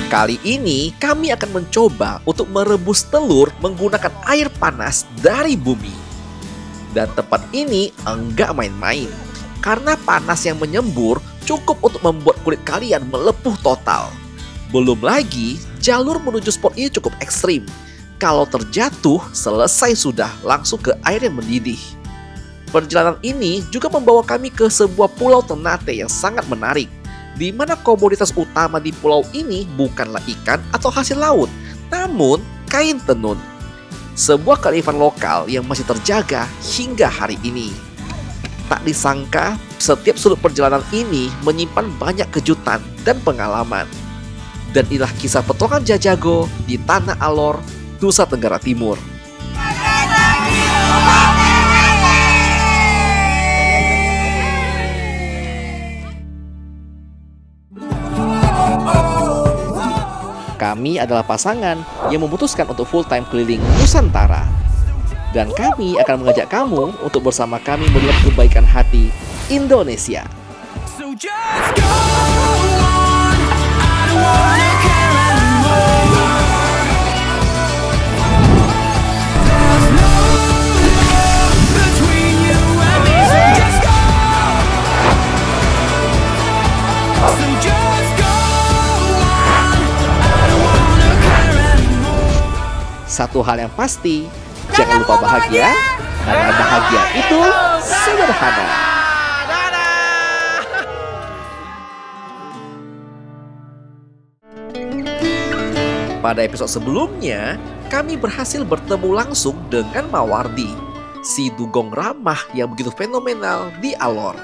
Kali ini kami akan mencoba untuk merebus telur menggunakan air panas dari bumi. Dan tempat ini enggak main-main, karena panas yang menyembur cukup untuk membuat kulit kalian melepuh total. Belum lagi, jalur menuju spot ini cukup ekstrim. Kalau terjatuh, selesai sudah langsung ke air yang mendidih. Perjalanan ini juga membawa kami ke sebuah pulau Ternate yang sangat menarik, di mana komoditas utama di pulau ini bukanlah ikan atau hasil laut, namun kain tenun. Sebuah kearifan lokal yang masih terjaga hingga hari ini. Tak disangka, setiap sudut perjalanan ini menyimpan banyak kejutan dan pengalaman. Dan inilah kisah petualangan Jajago di Tanah Alor, Nusa Tenggara Timur. Kami adalah pasangan yang memutuskan untuk full-time keliling Nusantara. Dan kami akan mengajak kamu untuk bersama kami melihat kebaikan hati Indonesia. Satu hal yang pasti, jangan lupa bahagia, karena bahagia itu sederhana. Pada episode sebelumnya, kami berhasil bertemu langsung dengan Mawardi, si dugong ramah yang begitu fenomenal di Alor.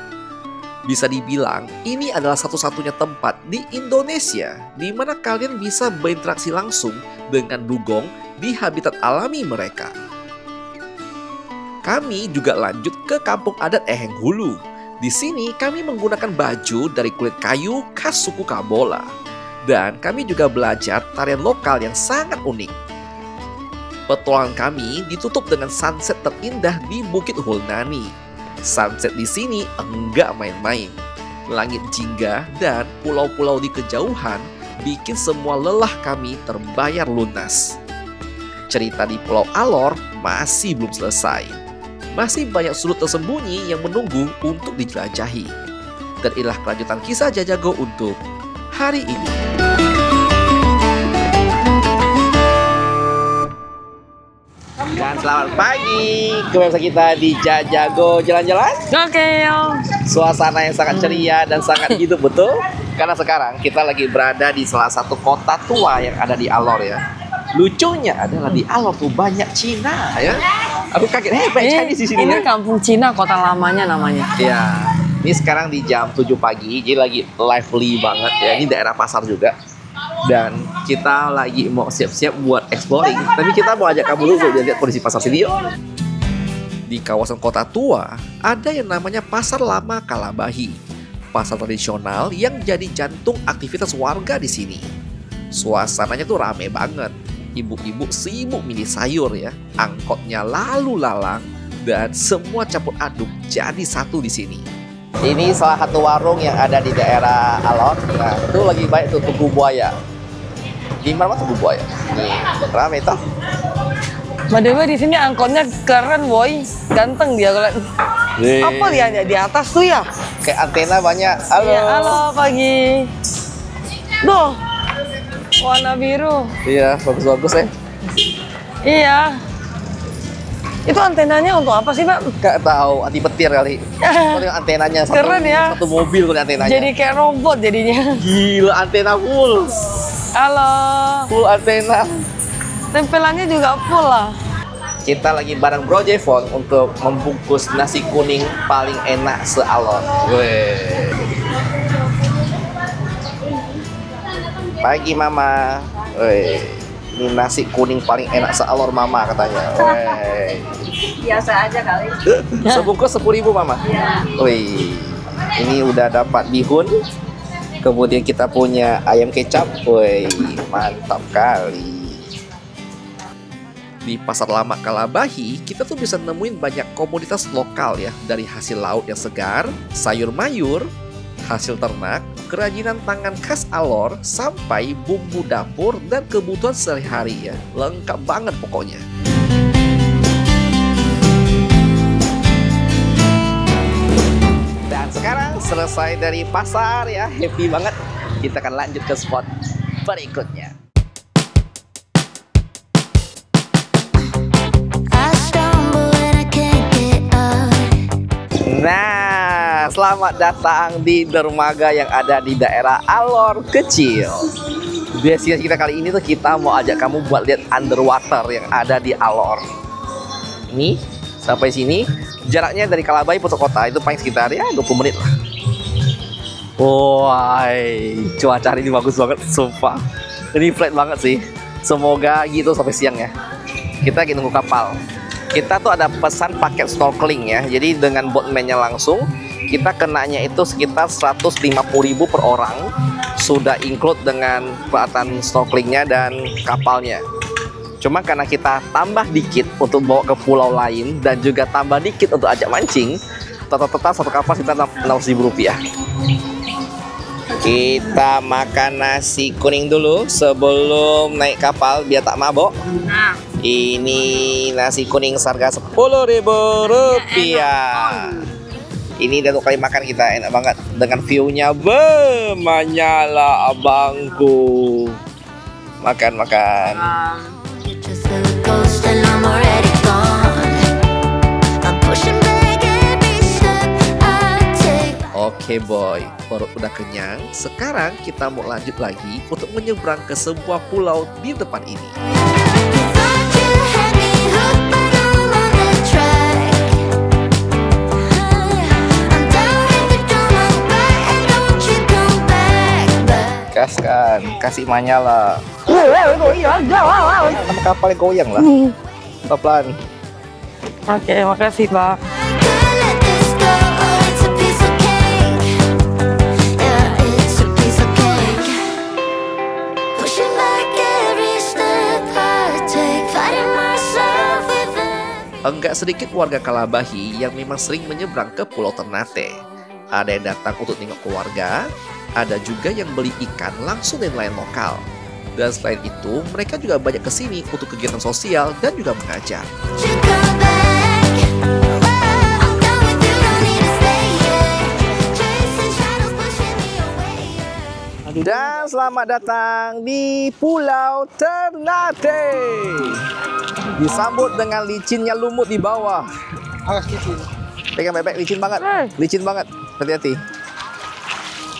Bisa dibilang, ini adalah satu-satunya tempat di Indonesia di mana kalian bisa berinteraksi langsung dengan dugong di habitat alami mereka. Kami juga lanjut ke kampung adat Eheng Hulu. Di sini kami menggunakan baju dari kulit kayu khas suku Kabola. Dan kami juga belajar tarian lokal yang sangat unik. Petualangan kami ditutup dengan sunset terindah di Bukit Hulnani. Sunset di sini enggak main-main. Langit jingga dan pulau-pulau di kejauhan bikin semua lelah kami terbayar lunas. Cerita di Pulau Alor masih belum selesai. Masih banyak sudut tersembunyi yang menunggu untuk dijelajahi. Dan inilah kelanjutan kisah Jajago untuk hari ini. Dan selamat pagi, kembali kita di Jajago jalan-jalan. Oke, yo. Suasana yang sangat ceria dan sangat hidup, betul? Karena sekarang kita lagi berada di salah satu kota tua yang ada di Alor ya. Lucunya adalah di Alor tuh banyak Cina ya. Aku kaget, banyak Chinese di sini. Ini ya? kampung Cina, kota lamanya namanya. Iya. Ini sekarang di jam 7 pagi, jadi lagi lively banget ya. Ini daerah pasar juga. Dan kita lagi mau siap-siap buat exploring. Tapi kita mau ajak kamu dulu lihat kondisi pasar sini yuk. Di kawasan kota tua, ada yang namanya Pasar Lama Kalabahi. Pasar tradisional yang jadi jantung aktivitas warga di sini. Suasananya tuh rame banget. Ibu-ibu sibuk milih sayur ya. Angkotnya lalu lalang dan semua campur aduk jadi satu di sini. Ini salah satu warung yang ada di daerah Alor. Nah, itu lagi baik tuh tugu buaya. Di mana tugu buaya? Nih, rame toh. By di sini angkotnya keren, boy. Ganteng dia kalau. Apa dia di atas tuh ya? Kayak antena banyak. Halo. Iya, halo pagi. Duh, warna biru. Iya, bagus-bagus ya. Iya. Itu antenanya untuk apa sih, Pak? Gak tahu, anti petir kali. Kalau antenanya satu, Keren ya. satu mobil kalau antenanya. Jadi kayak robot jadinya. Gila, antena full. Halo. Full antena. Tempelannya juga full lah. Kita lagi bareng Bro Jevon untuk membungkus nasi kuning paling enak se-Alor. Weh. Pagi Mama. Weh. Ini nasi kuning paling enak se-Alor Mama katanya. Weh. Biasa aja kali. Sebungkus 10.000 Mama. Iya. Wih. Ini udah dapat bihun. Kemudian kita punya ayam kecap. Wih, mantap kali. Di Pasar Lama Kalabahi, kita tuh bisa nemuin banyak komoditas lokal ya. Dari hasil laut yang segar, sayur mayur, hasil ternak, kerajinan tangan khas Alor, sampai bumbu dapur dan kebutuhan sehari-hari ya. Lengkap banget pokoknya. Dan sekarang selesai dari pasar ya, happy banget. Kita akan lanjut ke spot berikutnya. Nah, selamat datang di dermaga yang ada di daerah Alor Kecil. Biasanya kita kali ini tuh kita mau ajak kamu buat lihat underwater yang ada di Alor. Ini sampai sini jaraknya dari Kalabai Pulau Kota itu paling sekitar ya 20 menit lah. Wah, cuaca hari ini bagus banget, sumpah. Ini flat banget sih. Semoga gitu sampai siang ya. Kita lagi nunggu kapal. Kita tuh ada pesan paket snorkeling ya. Jadi dengan boatman-nya langsung, kita kenanya itu sekitar 150.000 per orang. Sudah include dengan peralatan snorkelingnya dan kapalnya. Cuma karena kita tambah dikit untuk bawa ke pulau lain dan juga tambah dikit untuk ajak mancing, total satu kapal sekitar 600.000 rupiah. Kita makan nasi kuning dulu sebelum naik kapal biar tak mabok. Ini nasi kuning seharga 10.000 rupiah. Ini udah 2 kali makan kita, enak banget dengan view-nya. Manyala abangku. Makan. Oke boy, perut udah kenyang. Sekarang kita mau lanjut lagi untuk menyeberang ke sebuah pulau di depan ini. Kaskan, kasih Manyala. Sama kapalnya goyang lah. Pelan. Oke, makasih Pak. Enggak sedikit warga Kalabahi yang memang sering menyeberang ke Pulau Ternate. Ada yang datang untuk tengok keluarga, ada juga yang beli ikan langsung dari nelayan lokal. Dan selain itu, mereka juga banyak kesini untuk kegiatan sosial dan juga mengajar. Dan selamat datang di Pulau Ternate. Disambut dengan licinnya lumut di bawah. Pegang bebek, licin banget. Licin banget. Hati-hati.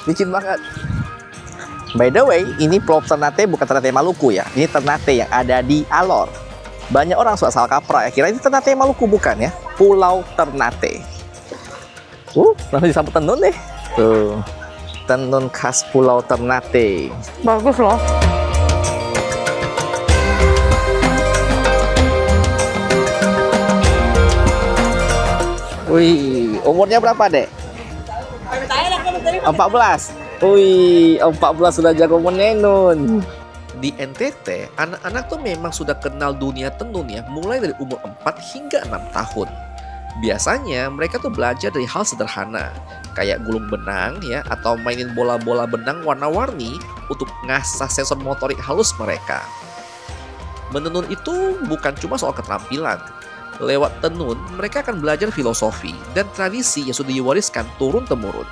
Licin banget. By the way, ini Pulau Ternate bukan Ternate Maluku ya. Ini Ternate yang ada di Alor. Banyak orang suka salah kaprah ya. Kira ini Ternate Maluku, bukan ya. Pulau Ternate. Langsung disambut tenun deh. Tuh. Tenun khas Pulau Ternate. Bagus loh. Wih, umurnya berapa, Dek? 14. Wih, 14 sudah jago menenun. Di NTT, anak-anak tuh memang sudah kenal dunia tenun ya, mulai dari umur 4 hingga 6 tahun. Biasanya mereka tuh belajar dari hal sederhana, kayak gulung benang ya, atau mainin bola-bola benang warna-warni untuk ngasah sensor motorik halus mereka. Menenun itu bukan cuma soal keterampilan. Lewat tenun, mereka akan belajar filosofi dan tradisi yang sudah diwariskan turun-temurun.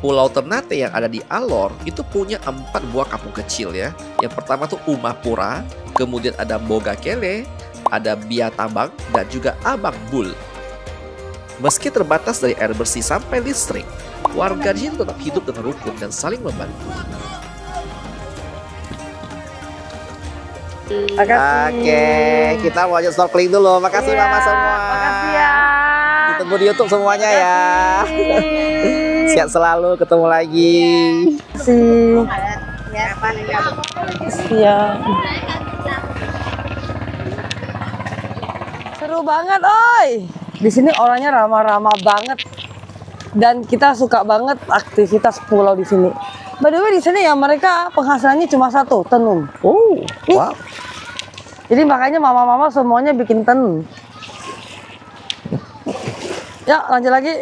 Pulau Ternate yang ada di Alor itu punya 4 buah kampung kecil ya. Yang pertama tuh Umapura, kemudian ada Bogakele, ada Biatabang, dan juga Abang Bul. Meski terbatas dari air bersih sampai listrik, warga di sini tetap hidup dengan rukun dan saling membantu. Oke, kita mau lanjut snorkeling dulu. Makasih Mama semua. Makasih ya. Ditunggu di YouTube semuanya ya. Sehat selalu, ketemu lagi. Siap. Seru banget, oi. Di sini orangnya ramah-ramah banget. Dan kita suka banget aktivitas pulau di sini. By the way, di sini ya mereka penghasilannya cuma satu, tenun. Oh, wow. Jadi makanya mama-mama semuanya bikin tenun. Ya, lanjut lagi.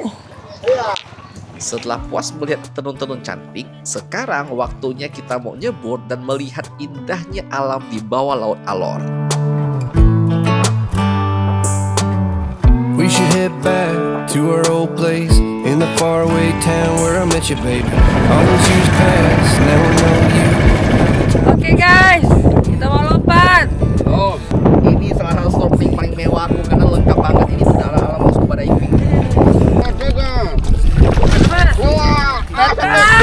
Setelah puas melihat tenun-tenun cantik, sekarang waktunya kita mau nyebur dan melihat indahnya alam di bawah laut Alor. We should head back to our old place in the faraway town where I met you, baby. All those years past, now I know you. Oke guys, kita mau lompat. Oh, ini salah satu snorkeling paling mewah aku karena lengkap banget. Ini saudara alam scuba diving.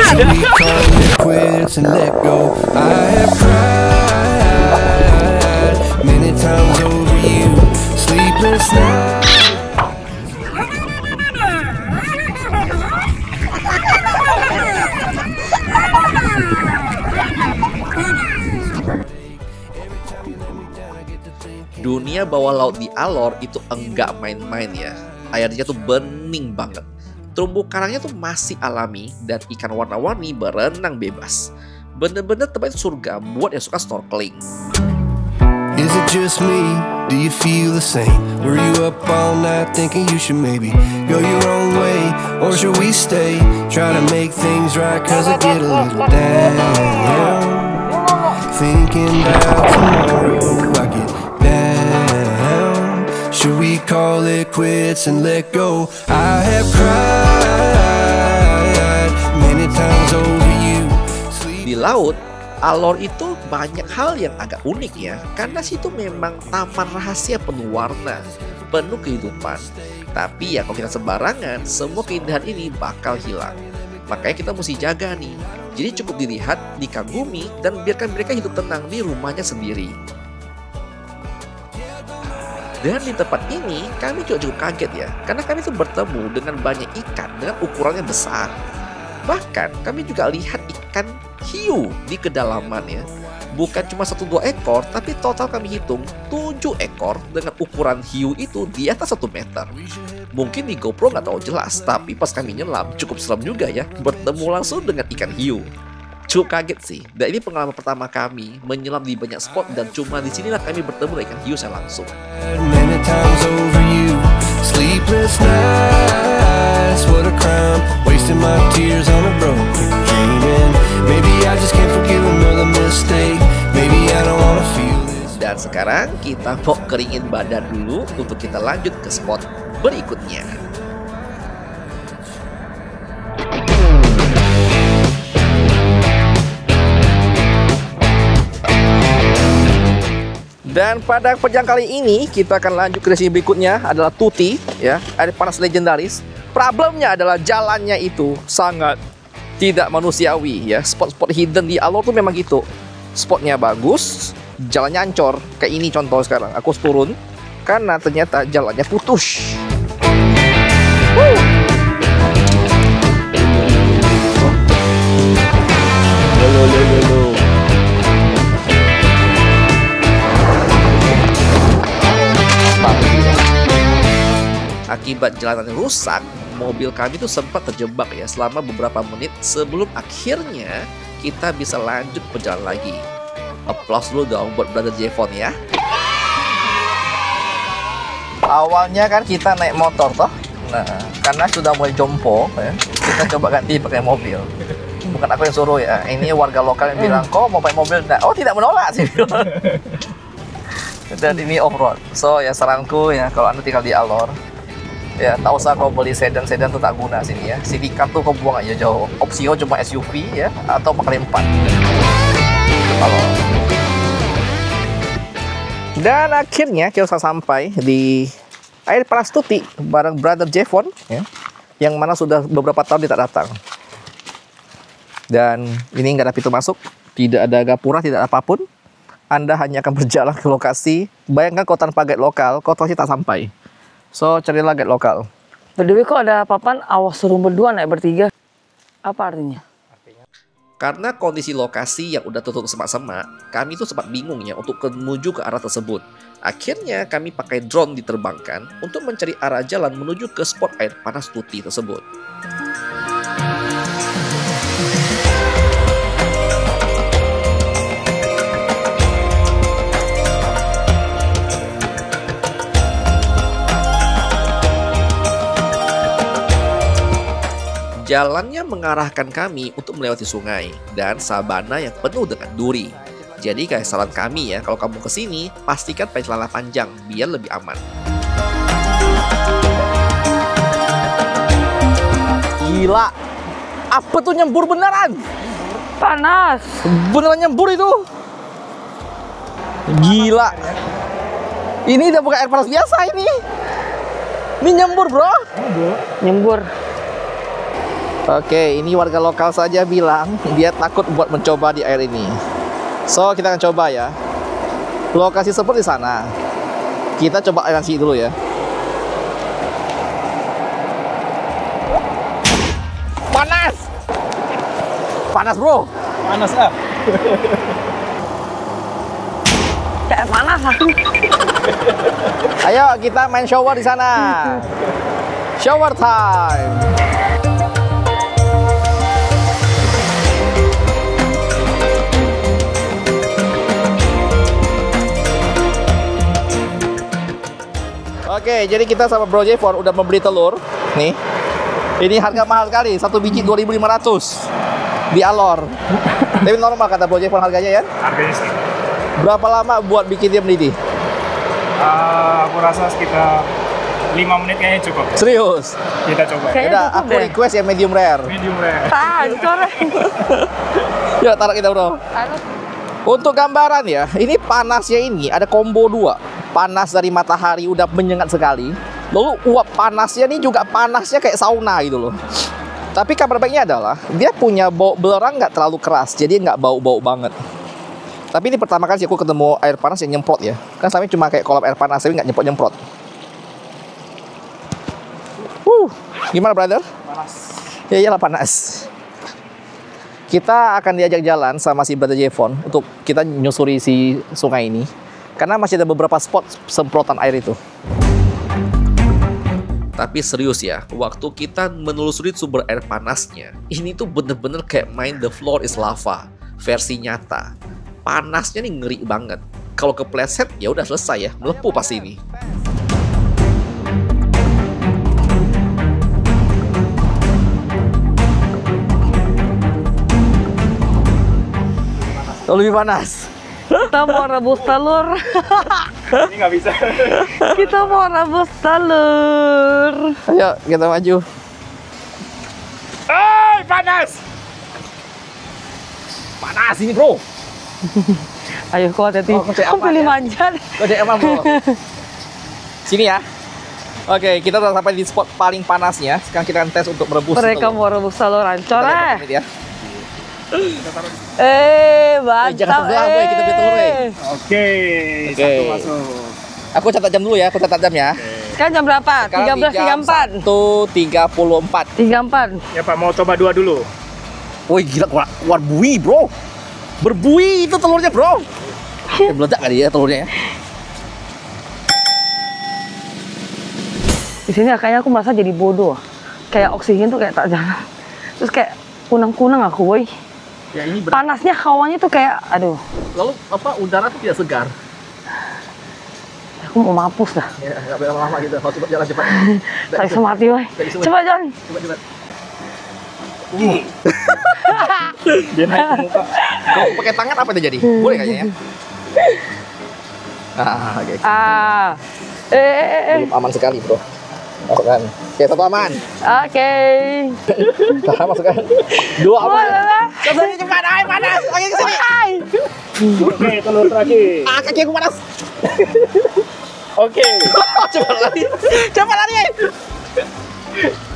Should we call it quits and let go? I have cried many times over you, sleepless nights. Dunia bawah laut di Alor itu enggak main-main ya. Airnya tuh bening banget. Terumbu karangnya tuh masih alami dan ikan warna-warni berenang bebas. Bener-bener tempat surga buat yang suka snorkeling. Is it just me? Do you feel the same? Were you up all night thinking you should maybe go your own way? Or should we stay? Try to make things right cause I get a little down. Thinking about tomorrow, I get down. Should we call it quits and let go? I have cried many times over you. Di laut, Alor itu banyak hal yang agak unik ya. Karena situ memang taman rahasia penuh warna, penuh kehidupan. Tapi ya kalau kita sembarangan, semua keindahan ini bakal hilang. Makanya kita mesti jaga nih. Jadi cukup dilihat, dikagumi, dan biarkan mereka hidup tenang di rumahnya sendiri. Dan di tempat ini, kami juga cukup kaget ya. Karena kami tuh bertemu dengan banyak ikan dengan ukurannya besar. Bahkan kami juga lihat ikan hiu di kedalaman ya. Bukan cuma 1-2 ekor, tapi total kami hitung 7 ekor dengan ukuran hiu itu di atas 1 meter. Mungkin di GoPro nggak tahu jelas, tapi pas kami nyelam cukup serem juga ya, bertemu langsung dengan ikan hiu. Cukup kaget sih, dan ini pengalaman pertama kami menyelam di banyak spot dan cuma di sinilah kami bertemu dengan ikan hiu saya langsung. Many times over you, sleepless nights, what a crime, wasting my tears on a broken dream. And maybe I just can't forgive another mistake, maybe I don't wanna feel this. Dan sekarang kita mau keringin badan dulu untuk kita lanjut ke spot berikutnya. Dan pada perjalanan kali ini kita akan lanjut ke destinasi berikutnya adalah Tuti ya, air panas legendaris. Problemnya adalah jalannya itu sangat tidak manusiawi ya. Spot-spot hidden di Alor tuh memang gitu. Spotnya bagus, jalannya ancur. Kayak ini contoh sekarang. Aku harus turun karena ternyata jalannya putus. Akibat jalanan yang rusak, mobil kami tuh sempat terjebak ya selama beberapa menit sebelum akhirnya kita bisa lanjut perjalanan lagi. Applause dulu dong buat Brother Jevon ya. Awalnya kan kita naik motor toh. Nah, karena sudah mulai jompo ya, kita coba ganti pakai mobil. Bukan aku yang suruh ya, ini warga lokal yang bilang, kok mau pakai mobil? Nah, oh tidak menolak sih. Dan ini off-road. So ya saranku ya, kalau Anda tinggal di Alor, ya tak usah kau beli sedan tuh tak guna sini ya. CD card tuh kau buang aja jauh. Opsio cuma SUV ya, atau pakai 4. Halo. Dan akhirnya kita sampai di air panas Tuti bareng Brother Jevon ya, yang mana sudah beberapa tahun dia tak datang. Dan ini nggak ada pintu masuk, tidak ada gapura, tidak ada apapun. Anda hanya akan berjalan ke lokasi. Bayangkan kau tanpa guide lokal, kau pasti tak sampai. So, carilah guide lokal. By the way, kok ada papan awas suruh berdua naik bertiga? Apa artinya? Karena kondisi lokasi yang udah tutup semak-semak, kami tuh sempat bingung ya untuk menuju ke arah tersebut. Akhirnya kami pakai drone diterbangkan untuk mencari arah jalan menuju ke spot air panas Tuti tersebut. Jalannya mengarahkan kami untuk melewati sungai dan sabana yang penuh dengan duri. Jadi kayak saran kami ya, kalau kamu kesini, pastikan pakai celana panjang biar lebih aman. Gila, apa tuh nyembur beneran? Panas. Beneran nyembur itu? Gila. Ini udah bukan air panas biasa ini. Ini nyembur bro. Nyembur. Oke, ini warga lokal saja bilang dia takut buat mencoba di air ini. So, kita akan coba ya. Lokasi seperti sana. Kita coba air nasi dulu ya. Panas! Panas bro! Panas ah. Kayak panas aku. Ayo kita main shower di sana. Shower time. Oke, jadi kita sama Bro Jevon udah membeli telur. Nih. Ini harga mahal sekali, satu biji 2.500 di Alor. Tapi normal kata Bro Jevon harganya ya? Harganya sih. Berapa lama buat bikin dia mendidih? Aku rasa sekitar 5 menit kayaknya cukup. Serius? Kita coba. Kayaknya Udah, cukup aku deh. request ya medium rare. Medium rare. Coreng. Yuk, taruh kita bro. Untuk gambaran ya, ini panasnya ini ada combo 2. Panas dari matahari udah menyengat sekali. Lalu uap panasnya ini juga panasnya kayak sauna gitu loh. Tapi kabar baiknya adalah dia punya bau belerang nggak terlalu keras, jadi nggak bau-bau banget. Tapi ini pertama kali sih aku ketemu air panas yang nyemprot ya. Kan selama ini cuma kayak kolam air panas, tapi nggak nyemprot-nyemprot. Gimana brother? Panas. Ya iyalah panas. Kita akan diajak jalan sama si Brother Jevon untuk kita nyusuri si sungai ini. Karena masih ada beberapa spot semprotan air itu. Tapi serius ya, waktu kita menelusuri sumber air panasnya, ini tuh bener-bener kayak main The Floor is Lava versi nyata. Panasnya nih ngeri banget. Kalau kepleset ya udah selesai ya, melepuh pasti ini. Lebih panas. Kita mau rebus telur. Ini nggak bisa. Kita mau rebus telur. Ayo kita maju. Hey, panas. Panas ini bro. Ayo kau hati-hati. Oh, kau cek Kau aman pilih ya? manjat. Udah emang bro. Sini ya. Oke, kita udah sampai di spot paling panasnya. Sekarang kita akan tes untuk merebus Mereka telur. mau rebus telur ancor Kita lihat menit ya. mantap. jangan sebelah, boy. Kita beli telur, boy. Oke. Oke. Satu masuk. Aku catat jam dulu ya, aku catat jam ya. Sekarang jam berapa? Sekarang di jam 13.34. 1.34. 34. Ya Pak, mau coba 2 dulu. Wih gila, keluar buih bro. Berbuih itu telurnya bro. Meledak kali ya telurnya ya. Di sini kayaknya aku merasa jadi bodoh. Kayak oksigen tuh kayak tak jalan. Terus kayak kunang-kunang aku, boy. Ya ini Panasnya hawanya tuh kayak, aduh, lalu apa udara tuh tidak segar. aku mau mampus dah. Ya nggak boleh lama-lama gitu. Mau coba jalan cepat. Tak bisa mati, boy. Coba jalan. Cepat. Dia naik ke muka. Kalau pakai tangan apa yang terjadi? Boleh kayaknya ya. Ah, oke. Belum aman sekali bro. Masukkan. Oke, satu aman. Oke. Nah, masukkan. Dua aman. Boleh. Coba cepat, ayo panas. Lagi ke sini. Oke, telur terakhir. Ah, kaki aku panas. Oke. Coba lari. Coba lari.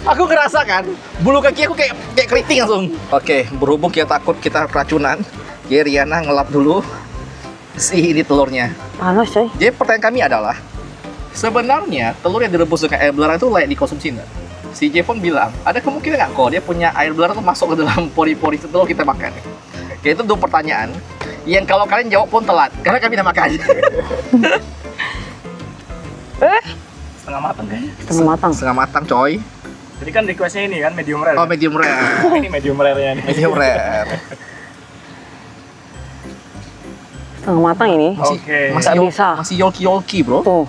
Aku ngerasa kan, bulu kaki aku kayak keriting langsung. Oke, berhubung kita takut kita keracunan, jadi Riana ngelap dulu si ini telurnya. Panas, coy. Jadi pertanyaan kami adalah, sebenarnya telur yang direbus dengan air belerang itu layak dikonsumsi nggak? si Jevon bilang ada kemungkinan nggak kok dia punya air belerang tuh masuk ke dalam pori-pori telur kita makan. Ya itu 2 pertanyaan yang kalau kalian jawab pun telat karena kami udah makan. Setengah matang kayaknya. Setengah matang coy. Jadi kan requestnya ini kan medium rare. Oh medium rare. Ini medium rare-nya nih. Medium rare. Setengah matang ini. Oke. Nggak bisa. Masih yolki bro. Tuh.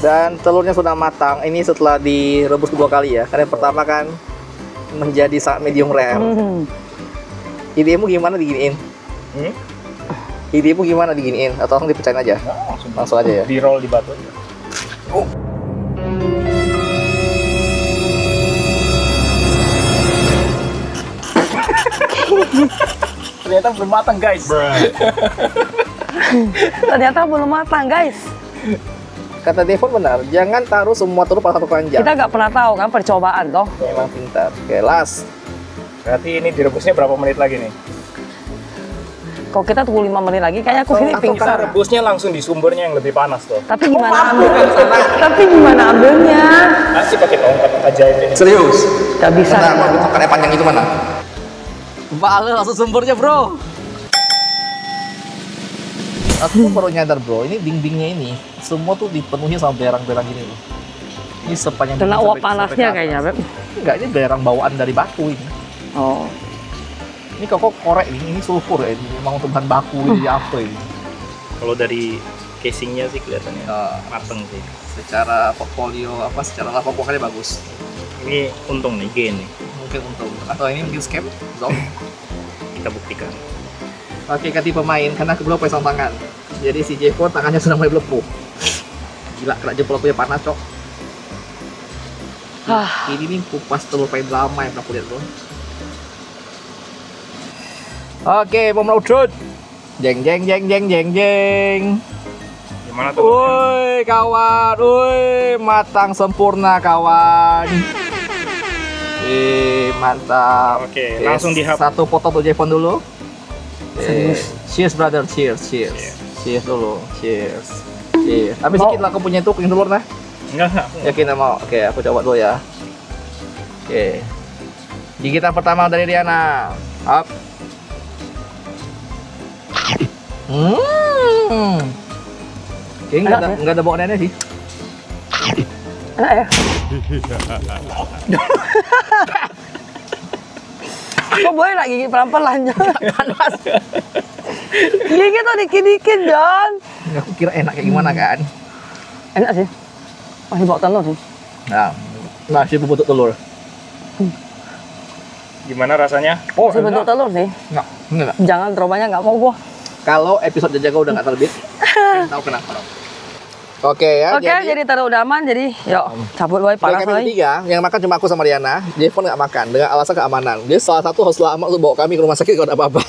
Dan telurnya sudah matang. Ini setelah direbus 2 kali ya. Karena yang pertama kan menjadi sangat medium rare. Idemu gimana diginiin? Idemu gimana diginiin? Atau langsung dipecahin aja? Langsung aja ya. Di roll di batu aja. Ternyata belum matang guys. Ternyata belum matang, guys. Kata Devon benar, jangan taruh semua telur pada satu keranjang. Kita nggak pernah tahu kan percobaan toh. Memang pintar. Oke, last. Berarti ini direbusnya berapa menit lagi nih? Kalau kita tunggu 5 menit lagi, kayaknya aku sini Kita pingsan. rebusnya langsung di sumbernya yang lebih panas tuh. Tapi gimana ambilnya? Tapi gimana ambilnya? Masih pakai tongkat ajaib ini. Serius? Gak bisa. Bentar, mau tongkatnya panjang itu mana? Balik langsung sumbernya bro. Aku baru nyadar bro, ini dindingnya ini semua tuh dipenuhi sama belerang-belerang gini loh. Ini sepanjang Kena dinding uap sampai panasnya ke atas. kayaknya, Beb. Enggak, ini belerang bawaan dari batu ini. Oh. Ini kok korek ini sulfur ya, ini memang untuk bahan baku ini apa ini. Kalau dari casingnya sih kelihatannya mateng sih. Secara portfolio secara lava pokoknya bagus. Ini untung nih, gain nih. Mungkin untung atau ini mungkin scam, zone. Kita buktikan. Oke, ganti pemain karena kedua pasang tangan. Jadi si Jevon tangannya sudah mulai melepuh. Gila, kena jempol aku ya panas, cok. Ini nih kupas telur paling lama yang aku lihat, bro. Oke, mau melucut. Jeng jeng jeng jeng jeng jeng. Gimana tuh? Woi, kawan. Woi, matang sempurna, kawan. Mantap. Oke, langsung dihap. Satu foto untuk Jevon dulu. Cheers brother, cheers. Cheers dulu, cheers. Tapi sedikit lah aku punya itu pengen telur nah. Enggak. Yakin mau? Oke, aku coba dulu ya. Oke. Gigitan pertama dari Riana. Up. Oke, nggak ada bau nenek sih. Enak ya? Kok boleh lah gigi pelan-pelan, John? Panas. Gigi tuh dikit-dikit, John. Aku kira enak kayak gimana kan? Enak sih. Masih bau telur sih. Nah, masih bentuk telur. Gimana rasanya? Oh, Masih bentuk telur sih. enggak. Jangan terlalu banyak, nggak mau gua. Kalau episode jaga udah nggak terbit, tahu kenapa? Oke ya. Oke, jadi taruh udah aman, jadi yuk cabut boy, Dari panas kami boy. bertiga, yang makan cuma aku sama Riana. Jevon nggak makan dengan alasan keamanan. Dia salah satu harus lama untuk bawa kami ke rumah sakit kalau ada apa-apa.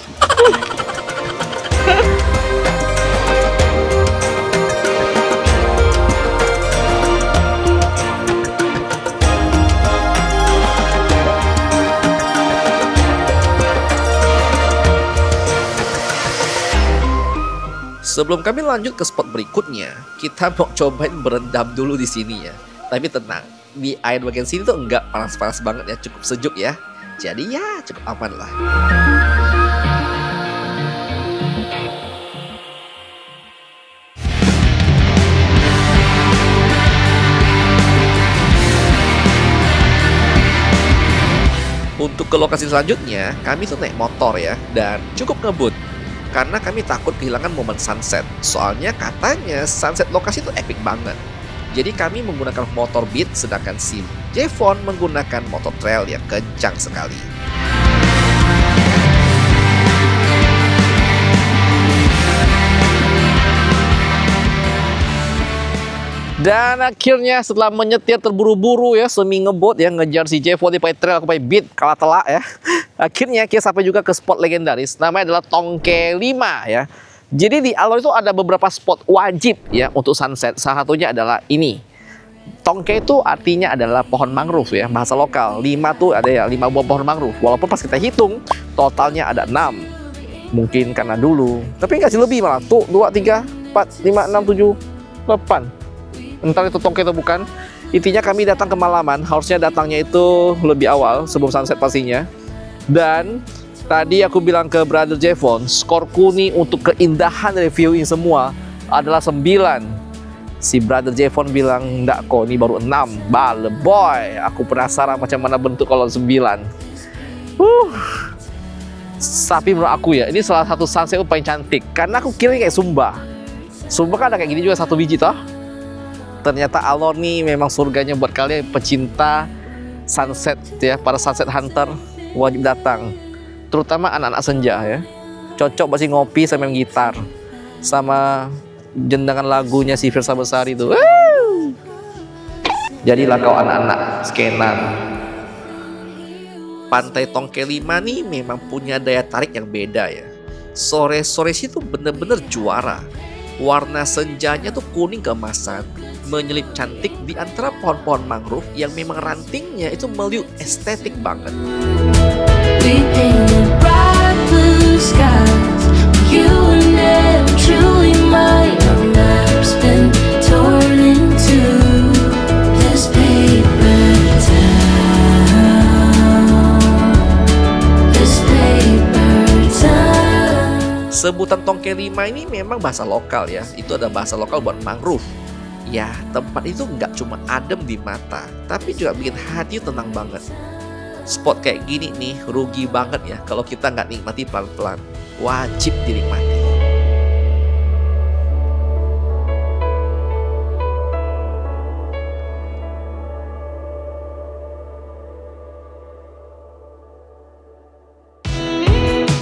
Sebelum kami lanjut ke spot berikutnya, kita mau cobain berendam dulu di sini ya. Tapi tenang, di air bagian sini tuh enggak panas-panas banget ya, cukup sejuk ya. Jadi ya cukup aman lah. Untuk ke lokasi selanjutnya, kami tuh naik motor ya, dan cukup ngebut. Karena kami takut kehilangan momen sunset. Soalnya katanya sunset lokasi itu epic banget. Jadi kami menggunakan motor Beat, sedangkan si Jevon menggunakan motor trail yang kencang sekali. Dan akhirnya setelah menyetir terburu-buru ya, semi ngebut ya, ngejar si Jevon di pakai trail, aku pakai Beat, kalah telak ya. Akhirnya kita sampai juga ke spot legendaris, namanya adalah Tongke 5 ya. Jadi di Alor itu ada beberapa spot wajib ya untuk sunset. Salah satunya adalah ini. Tongke itu artinya adalah pohon mangrove ya, bahasa lokal. 5 tuh ada ya 5 buah pohon mangrove. Walaupun pas kita hitung totalnya ada 6. Mungkin karena dulu, tapi nggak sih, lebih malah. Tuh 2, 3, 4, 5, 6, 7, 8. Entar itu tongke atau bukan. Intinya kami datang kemalaman, harusnya datangnya itu lebih awal sebelum sunset pastinya. Dan tadi aku bilang ke Brother Jevon, skorku nih untuk keindahan reviewing semua adalah 9. Si Brother Jevon bilang, enggak kok, ini baru 6. Bale boy, aku penasaran macam mana bentuk kalau 9. Tapi menurut aku ya, ini salah satu sunset yang paling cantik. Karena aku kira kayak Sumba. Sumba kan ada kayak gini juga, 1 biji toh. Ternyata Alor nih memang surganya buat kalian pecinta sunset ya, para sunset hunter wajib datang. Terutama anak-anak senja ya. Cocok pasti ngopi sama main gitar. Sama jendangan lagunya si Firsa Besari itu. Jadilah kau anak-anak skenan. Pantai Tongke 5 nih memang punya daya tarik yang beda ya. Sore-sore sih tuh bener-bener juara. Warna senjanya tuh kuning keemasan, menyelip cantik di antara pohon-pohon mangrove yang memang rantingnya itu meliuk estetik banget. We painted bright blue skies. You were never truly mine. Our maps been torn into this paper town. This paper town. Sebutan Tongke 5 ini memang bahasa lokal ya. Itu ada bahasa lokal buat mangrove. Ya, tempat itu nggak cuma adem di mata, tapi juga bikin hati tenang banget. Spot kayak gini nih, rugi banget ya kalau kita nggak nikmati pelan-pelan. Wajib dinikmati.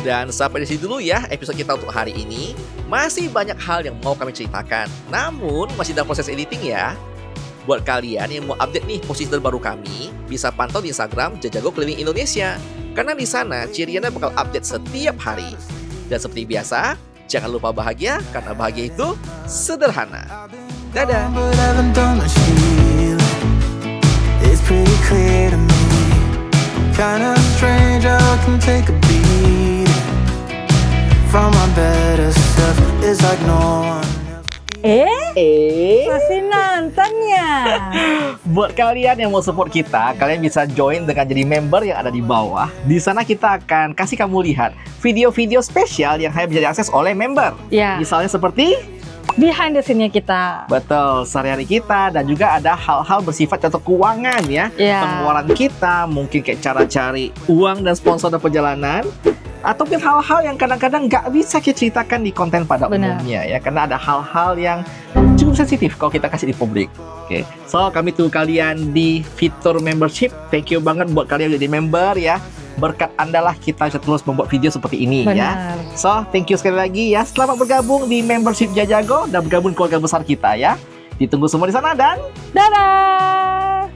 Dan sampai di sini dulu ya episode kita untuk hari ini. Masih banyak hal yang mau kami ceritakan, namun masih dalam proses editing ya. Buat kalian yang mau update nih posisi terbaru kami, bisa pantau di Instagram Jajago Keliling Indonesia. Karena di sana Ciriana bakal update setiap hari. Dan seperti biasa, jangan lupa bahagia karena bahagia itu sederhana. Dadah. But haven't done much healing. It's pretty clear to me. Kinda strange how I can take a beating from my better self. It's like no one. Masih nonton ya? Buat kalian yang mau support kita, kalian bisa join dengan jadi member yang ada di bawah. Di sana kita akan kasih kamu lihat video-video spesial yang hanya bisa diakses oleh member. Ya. Misalnya seperti Behind the scene-nya kita. betul, sehari-hari kita, dan juga ada hal-hal bersifat contoh keuangan ya. Ya. Pengeluaran kita, mungkin kayak cara cari uang dan sponsor dan perjalanan. Ataupun hal-hal yang kadang-kadang nggak bisa kita ceritakan di konten pada Benar. umumnya ya. Karena ada hal-hal yang cukup sensitif kalau kita kasih di publik. Oke, so kami tunggu kalian di fitur membership. Thank you banget buat kalian yang jadi member ya. Berkat Anda lah kita bisa terus membuat video seperti ini ya. Benar. So, thank you sekali lagi ya. Selamat bergabung di membership Jajago dan bergabung keluarga besar kita ya. Ditunggu semua di sana dan Dadah!